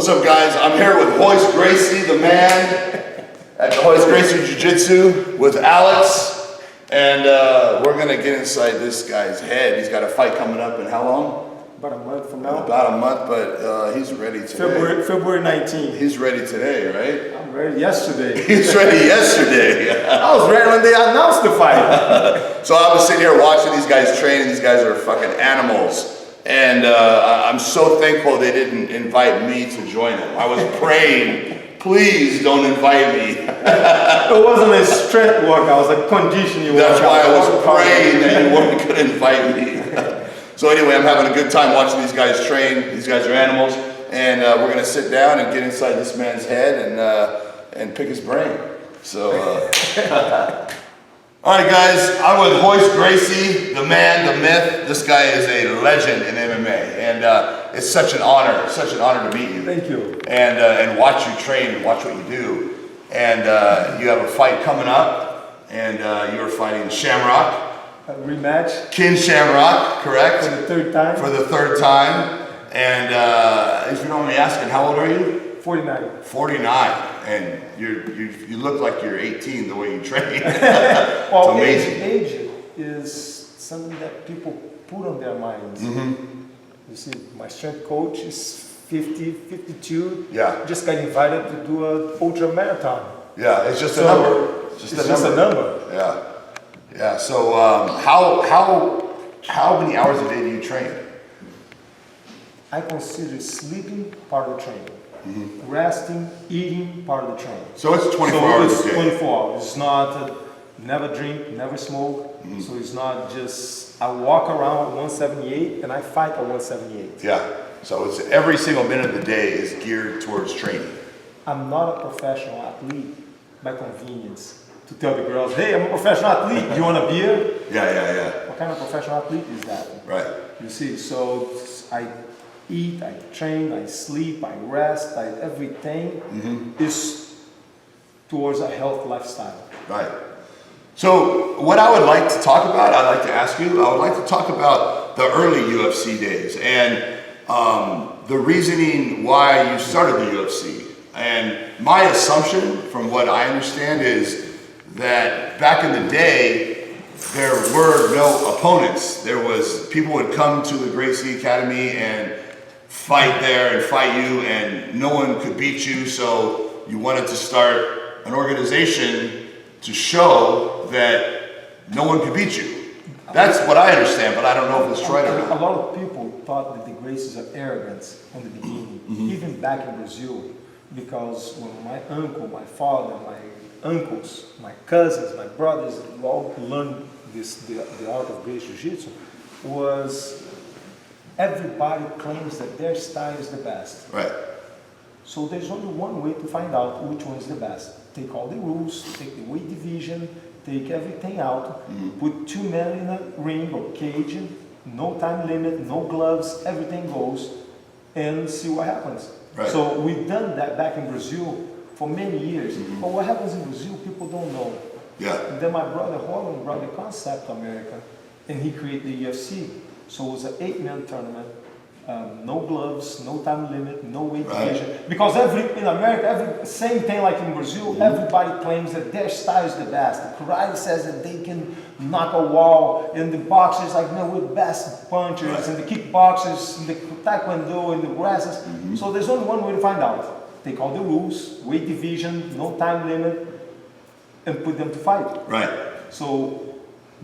What's up, guys? I'm here with Royce Gracie, the man at the Royce Gracie Jiu-Jitsu with Alex. And we're going to get inside this guy's head. He's got a fight coming up in how long? About a month from now. About a month, but he's ready today. February 19th. He's ready today, right? I'm ready yesterday. He's ready yesterday. I was ready when they announced the fight. So I was sitting here watching these guys train, and these guys are fucking animals. And I'm so thankful they didn't invite me to join them. I was praying, please don't invite me. It wasn't a strength workout, it was a conditioning workout. That's why I was praying that you couldn't invite me. So anyway, I'm having a good time watching these guys train. These guys are animals. And we're going to sit down and get inside this man's head and pick his brain. So, all right, guys, I'm with Royce Gracie, the man, the myth. This guy is a legend in MMA, and it's such an honor to meet you. Thank you. And watch you train and watch what you do. And you have a fight coming up, and you are fighting Shamrock. A rematch. King Shamrock, correct? For the third time. For the third time. And if you don't mind me asking, how old are you? 49. 49. And you look like you're 18 the way you train. Well, it's amazing. Age is something that people put on their minds. Mm-hmm. You see, my strength coach is 50, 52. Yeah. Just got invited to do an ultra marathon. Yeah, it's just a number. It's just a number. Yeah. Yeah. So how many hours a day do you train? I consider sleeping part of the training. Mm-hmm. Resting, eating, part of the training. So it's 24 hours a day. 24 hours. It's not never drink, never smoke. Mm-hmm. So it's not just I walk around at 178 and I fight at 178. Yeah. So it's every single minute of the day is geared towards training. I'm not a professional athlete by convenience. To tell the girls, hey, I'm a professional athlete. Do you want a beer? Yeah. What kind of professional athlete is that? Right. You see, so I eat, I train, I sleep, I rest, everything is towards a health lifestyle. Right. So what I would like to talk about, I'd like to ask you, I would like to talk about the early UFC days and the reasoning why you started the UFC. And my assumption, from what I understand, is that back in the day, there were no opponents. There was, people would come to the Gracie Academy and fight there and fight you, and no one could beat you, so you wanted to start an organization to show that no one could beat you. That's what I understand, but I don't know if it's right or not. A lot of people thought that the Gracies are arrogant from the beginning, even back in Brazil, because when my uncle, my father, my uncles, my cousins, my brothers all learned the art of Gracie Jiu-Jitsu, was everybody claims that their style is the best. Right. So there's only one way to find out which one is the best. Take all the rules, take the weight division, take everything out, put two men in a ring or cage, no time limit, no gloves, everything goes, and see what happens. Right. So we've done that back in Brazil for many years. But what happens in Brazil, people don't know. Yeah. And then my brother Holland brought the concept to America, and he created the UFC. So it was an 8-man tournament, no gloves, no time limit, no weight division. Because in America, same thing like in Brazil, everybody claims that their style is the best. The karate says that they can knock a wall, and the boxers like, man, we're the best punchers, and the kickboxers, and the taekwondo, and the wrestlers. So there's only one way to find out. Take all the rules, weight division, no time limit, and put them to fight. Right. So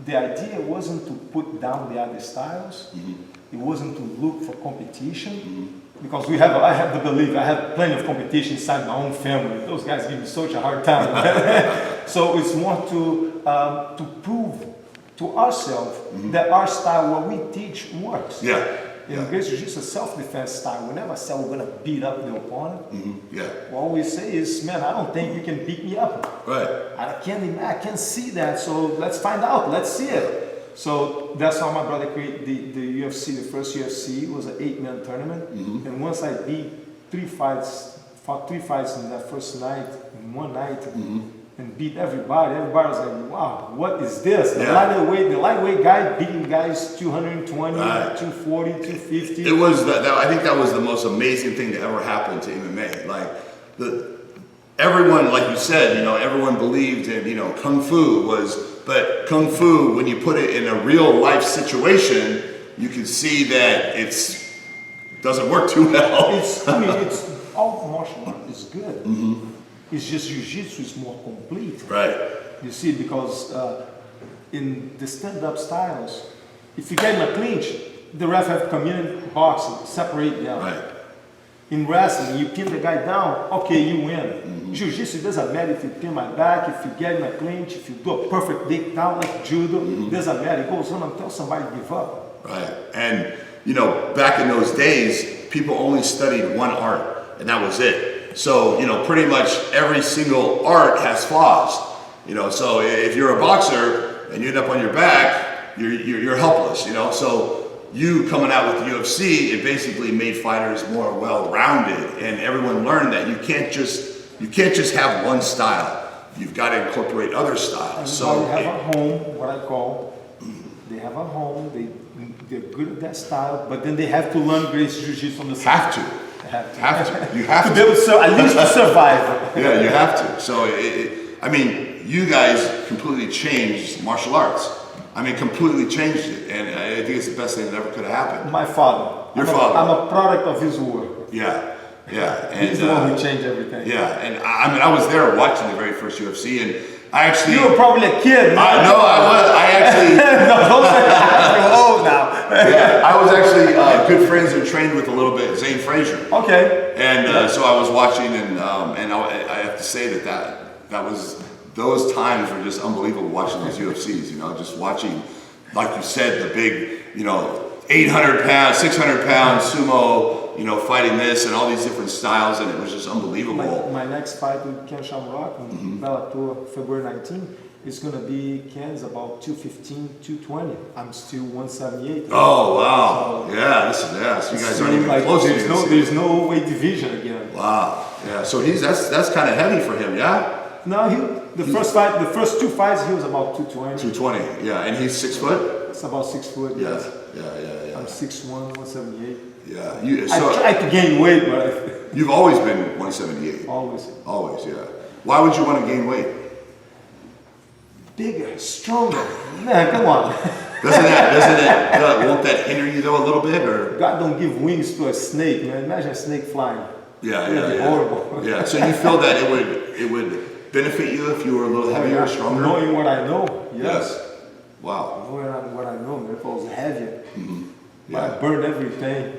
the idea wasn't to put down the other styles. It wasn't to look for competition, because I have the belief, I have plenty of competition inside my own family. Those guys give me such a hard time. So it's more to prove to ourselves that our style, what we teach, works. Yeah. In Gracie Jiu-Jitsu, a self-defense style. We never say we're going to beat up the opponent. Yeah. What we say is, man, I don't think you can beat me up. Right. I can't see that, so let's find out. Let's see it. So that's how my brother created the UFC. The first UFC was an 8-man tournament. And once I beat fought three fights in that first night, in one night, and beat everybody. Everybody was like, wow, what is this? The Yeah. lightweight guy beating guys 220, Right. 240, 250. It was I think that was the most amazing thing to ever happen to MMA. Like everyone, like you said, you know, everyone believed in, you know, Kung Fu but Kung Fu, when you put it in a real life situation, you can see that doesn't work too well. It's all martial art is good. It's just Jiu-Jitsu is more complete. Right. You see, because in the stand-up styles, if you get in a clinch, the ref have to come in, boxing, separate them. Right. In wrestling, you pin the guy down, okay, you win. Jiu-Jitsu, doesn't matter if you pin my back, if you get in a clinch, if you do a perfect takedown like judo, doesn't matter. It goes on until somebody give up. Right. And, you know, back in those days, people only studied one art, and that was it. So, you know, pretty much every single art has flaws. You know, so if you're a boxer and you end up on your back, you're helpless, you know. So you coming out with the UFC, it basically made fighters more well-rounded, and everyone learned that you can't just have one style. You've got to incorporate other styles. So they have a home, what I call, they have a home, they're good at that style, but then they have to learn Gracie Jiu-Jitsu on the side. Have to. You have to. Be able to, at least to survive. Yeah, you have to. So, I mean, you guys completely changed martial arts. I mean, completely changed it, and I think it's the best thing that ever could have happened. My father. Your father. I'm a product of his work. Yeah, yeah. And, He's the one who changed everything. Yeah, and I mean, I was there watching the very first UFC, and I actually. You were probably a kid. No, I was. I actually. No, don't say that. You're old now. Yeah, I was actually good friends and trained with a little bit Zane Frazier. Okay. And so I was watching, and I have to say that was. Those times were just unbelievable watching these UFCs, you know, just watching, like you said, the big, you know, 800 pound, 600 pound sumo, you know, fighting this and all these different styles, and it was just unbelievable. My next fight with Shamrock in Bellator, February 19, is going to be Ken's about 215, 220. I'm still 178. Oh, wow. So, yeah, so you guys aren't even like, close to there's no weight division again. Wow. Yeah, so that's kind of heavy for him, yeah? No, the first two fights, he was about 220. 220, yeah, and he's 6 foot? It's about 6 foot, Yeah, yes. yeah. I'm 6'1", 178. Yeah. I tried to gain weight, but... You've always been 178? Always. Always, yeah. Why would you want to gain weight? Bigger, stronger. Man, come on. Won't that hinder you though a little bit, or? God don't give wings to a snake, man. Imagine a snake flying. Yeah. Horrible. Yeah, so you feel that it would benefit you if you were a little heavier or stronger? Knowing what I know, yes. Wow. Knowing what I know, man, if I was heavier, I burned everything.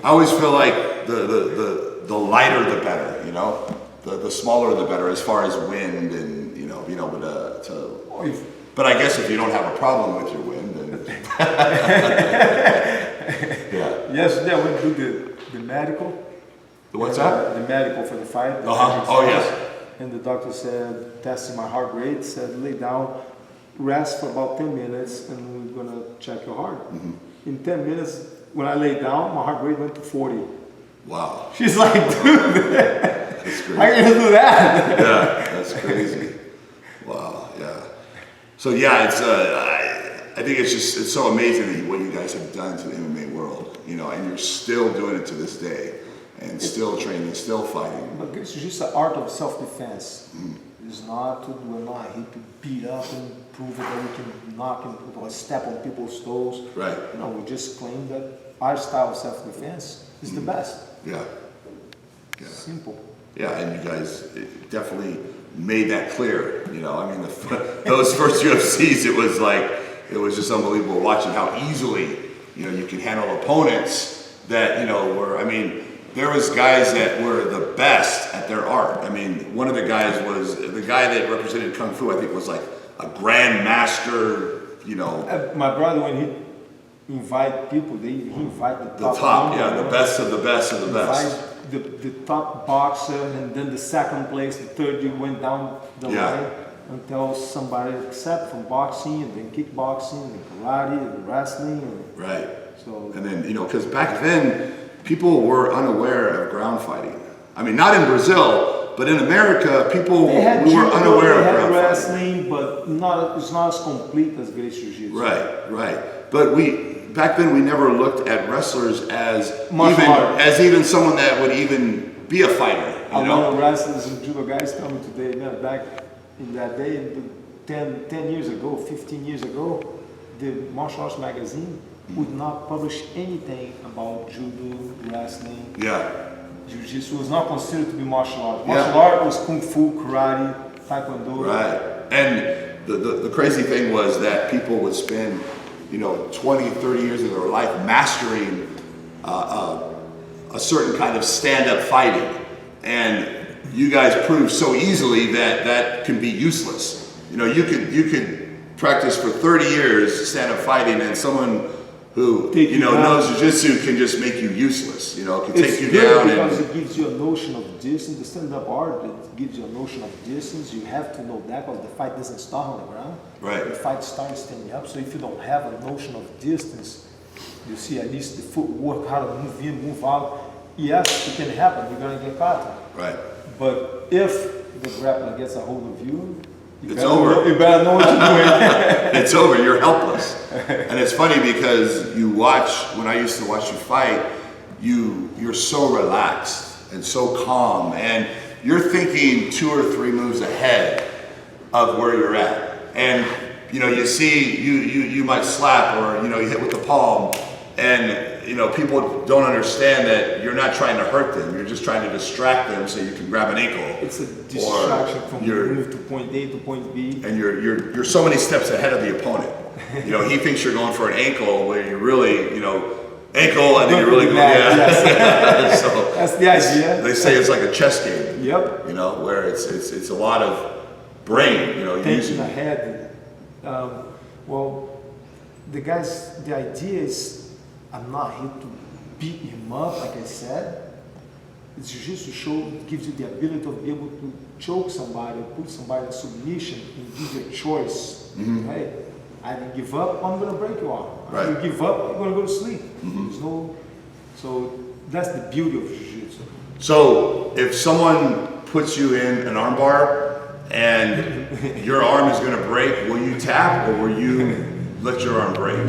I always feel like the lighter the better, you know? The smaller the better as far as wind and, you know, being able to but I guess if you don't have a problem with your wind, then... Yeah. Yesterday I went to do the medical. What's that? The medical for the fight. Oh, yeah. And the doctor said, testing my heart rate, said lay down, rest for about 10 minutes, and we're gonna check your heart. In 10 minutes, when I lay down, my heart rate went to 40. Wow. She's like, dude, That's crazy. how are you gonna do that? Yeah, that's crazy. Wow, yeah. So yeah, it's I think it's so amazing what you guys have done to the MMA world, you know, and you're still doing it to this day. And still training, still fighting. But it's just an art of self-defense. It's not we're not here to beat up and prove that we can knock and step on people's toes. Right. You know, we just claim that our style of self-defense is the best. Yeah. Simple. Yeah, and you guys definitely made that clear. You know, I mean, those first UFCs, it was just unbelievable watching how easily, you know, you can handle opponents that, you know, there was guys that were the best at their art. I mean, one of the guys was, the guy that represented Kung Fu, I think was like a grandmaster, you know. My brother, when he invite people, he invite the top, the best of the best of the best. The top boxer, and then the second place, the third, you went down the line until somebody except from boxing, and then kickboxing, and karate, and wrestling. Right. So, and then, you know, because back then, people were unaware of ground fighting. I mean, not in Brazil, but in America, people They had we were judo, unaware they of had ground fighting. wrestling, but it's not as complete as Gracie Jiu-Jitsu. Right. But back then we never looked at wrestlers as Martial even someone that would even be a fighter. A lot of wrestlers and judo guys tell me today, man, back in that day, 10 years ago, 15 years ago, the martial arts magazine would not publish anything about judo, wrestling. Yeah. Jiu-Jitsu was not considered to be martial art. Martial art was kung fu, karate, taekwondo. Right. And the crazy thing was that people would spend, 20, 30 years of their life mastering a certain kind of stand-up fighting. And you guys proved so easily that can be useless. You could practice for 30 years stand-up fighting, and someone who knows jiu-jitsu can just make you useless. Can take you down. Because it gives you a notion of distance. The stand-up art, it gives you a notion of distance. You have to know that because the fight doesn't start on the ground. Right. The fight starts standing up. So if you don't have a notion of distance, you see at least the footwork, how to move in, move out. Yes, it can happen. You're gonna get caught. Right. But if the grappler gets a hold of you, it's over. You better know what you're doing. It's over. You're helpless. And it's funny because when I used to watch you fight, you're so relaxed and so calm, and you're thinking 2 or 3 moves ahead of where you're at. And you see you might slap or you hit with the palm, and people don't understand that you're not trying to hurt them. You're just trying to distract them so you can grab an ankle. It's a distraction from move to point A to point B. And you're so many steps ahead of the opponent. He thinks you're going for an ankle where you're really, ankle, and then you're really going, yes. So that's the idea. They say it's like a chess game. Yep. Where it's a lot of brain, thinking ahead. Well, the idea is, I'm not here to beat him up, like I said. It's Jiu-Jitsu gives you the ability to be able to choke somebody, put somebody in submission, and give you a choice. Mm-hmm. Right? I didn't give up, I'm gonna break your arm. Right. You give up, you're gonna go to sleep. Mm-hmm. So that's the beauty of Jiu-Jitsu. So if someone puts you in an armbar and your arm is gonna break, will you tap or will you let your arm break?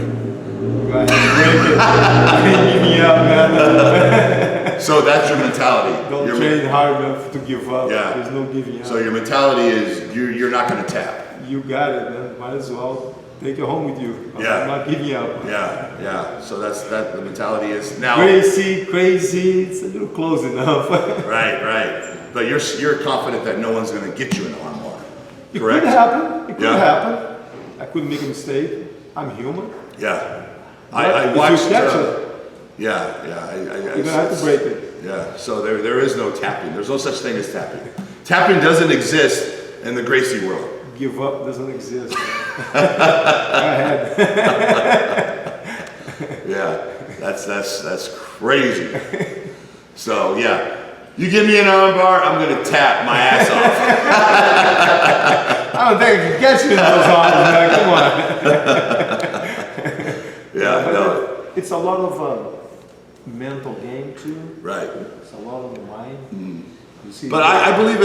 Go ahead and break it. Give me up, man. So that's your mentality. Don't train hard enough to give up. Yeah. There's no giving up. So your mentality is you're not going to tap. You got it, man. Might as well take it home with you. Yeah. I'm not giving up. Yeah. So the mentality is now. Gracie, crazy. It's a little close enough. Right. But you're confident that no one's going to get you in an armbar. It Correct? could happen. It could happen. I could make a mistake. I'm human. Yeah. I watched. You're gonna have to break it. Yeah. So there is no tapping. There's no such thing as tapping. Tapping doesn't exist in the Gracie world. Give up doesn't exist. Go ahead. Yeah. That's crazy. So yeah. You give me an armbar, I'm gonna tap my ass off. I don't think I can get you in those arms, man. Come on. Yeah, no. It's a lot of mental game too. Right. It's a lot on the mind. You see, but I believe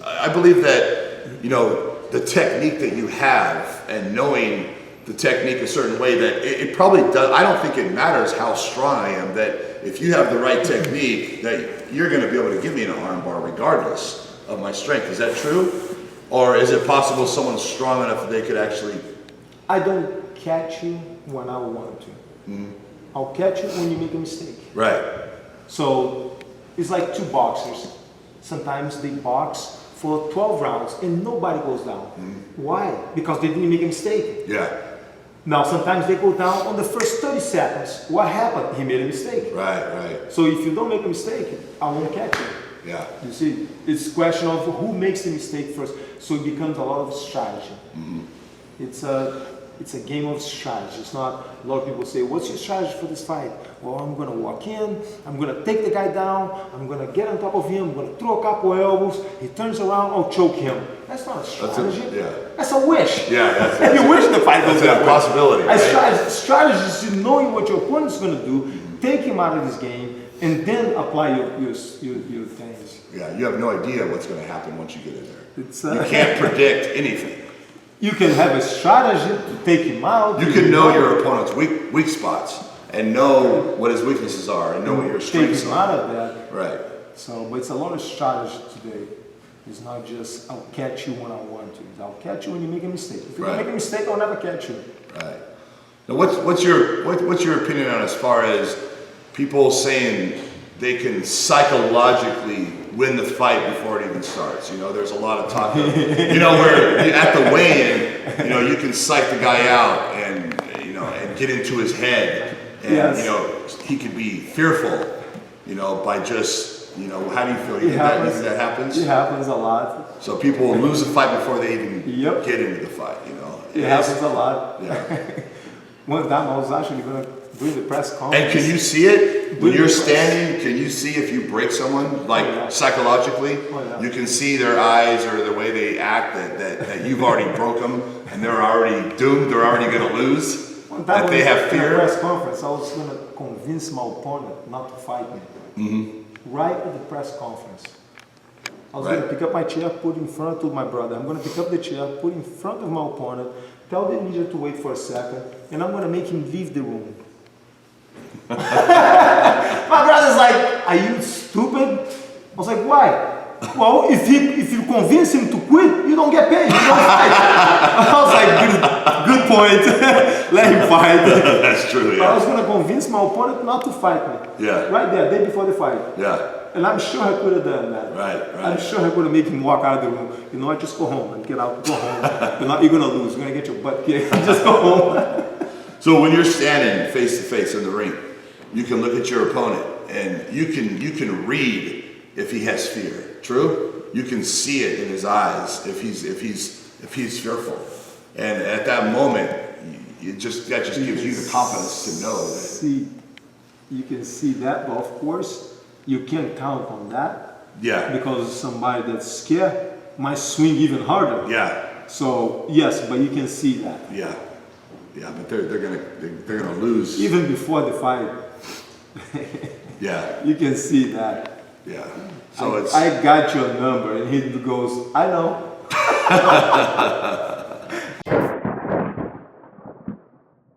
I believe that the technique that you have and knowing the technique a certain way that it probably does. I don't think it matters how strong I am. That if you have the right technique, that you're going to be able to give me an armbar regardless of my strength. Is that true? Or is it possible someone's strong enough that they could actually... I don't catch you when I want to. I'll catch you when you make a mistake. Right. So it's like 2 boxers. Sometimes they box for 12 rounds and nobody goes down. Why? Because they didn't make a mistake. Yeah. Now sometimes they go down on the first 30 seconds. What happened? He made a mistake. Right. So if you don't make a mistake, I won't catch you. Yeah. You see, it's a question of who makes the mistake first. So it becomes a lot of strategy. It's a game of strategy. It's not, a lot of people say, what's your strategy for this fight? Well, I'm going to walk in, I'm going to take the guy down, I'm going to get on top of him, I'm going to throw a couple elbows, he turns around, I'll choke him. That's not a strategy. That's a wish. Yeah, that's you wish the fight goes that way. Possibility. Right? Strategy is knowing what your opponent's going to do, take him out of this game, and then apply your things. Yeah, you have no idea what's going to happen once you get in there. It's, You can't predict anything. You can have a strategy to take him out. You can know your opponent's weak spots and know what his weaknesses are and know what your strengths take him are. out of that. Right. So, but it's a lot of strategy today. It's not just I'll catch you when I want to. I'll catch you when you make a mistake. If you don't make a mistake, I'll never catch you. Right. Now, what's your opinion on as far as people saying they can psychologically win the fight before it even starts? You know, there's a lot of talk of, where at the weigh-in, you can psych the guy out and get into his head, and he could be fearful, by just, how do you feel? You think that happens? It happens a lot. So people will lose a fight before they even get into the fight, It happens a lot. Yeah. One time I was actually going to do the press conference. And can you see it? When you're standing, can you see if you break someone, like psychologically? Oh, yeah. You can see their eyes or the way they act that you've already broke them and they're already doomed, they're already going to lose. That they have fear. At the press conference, I was going to convince my opponent not to fight me. Mm-hmm. Right at the press conference. I was going to pick up my chair, put in front of my brother. I'm going to pick up the chair, put in front of my opponent, tell the media to wait for a second, and I'm going to make him leave the room. My brother's like, are you stupid? I was like, why? Well, if you convince him to quit, you don't get paid. You don't fight. I was like, good point. Let him fight. That's true, yeah. I was going to convince my opponent not to fight me. Yeah. Right there, day before the fight. Yeah. And I'm sure I could have done that. Right. I'm sure I could have made him walk out of the room. You know what, just go home and get out, go home. You're going to lose. You're going to get your butt kicked. Just go home. So when you're standing face to face in the ring, you can look at your opponent and you can read if he has fear. True? You can see it in his eyes if he's fearful. And at that moment, that just gives you the confidence to know that. You can see that, but of course, you can't count on that. Yeah. Because somebody that's scared might swing even harder. Yeah. So yes, but you can see that. Yeah. Yeah, but they're gonna lose. Even before the fight. Yeah. You can see that. Yeah. So I got your number, and he goes, I know.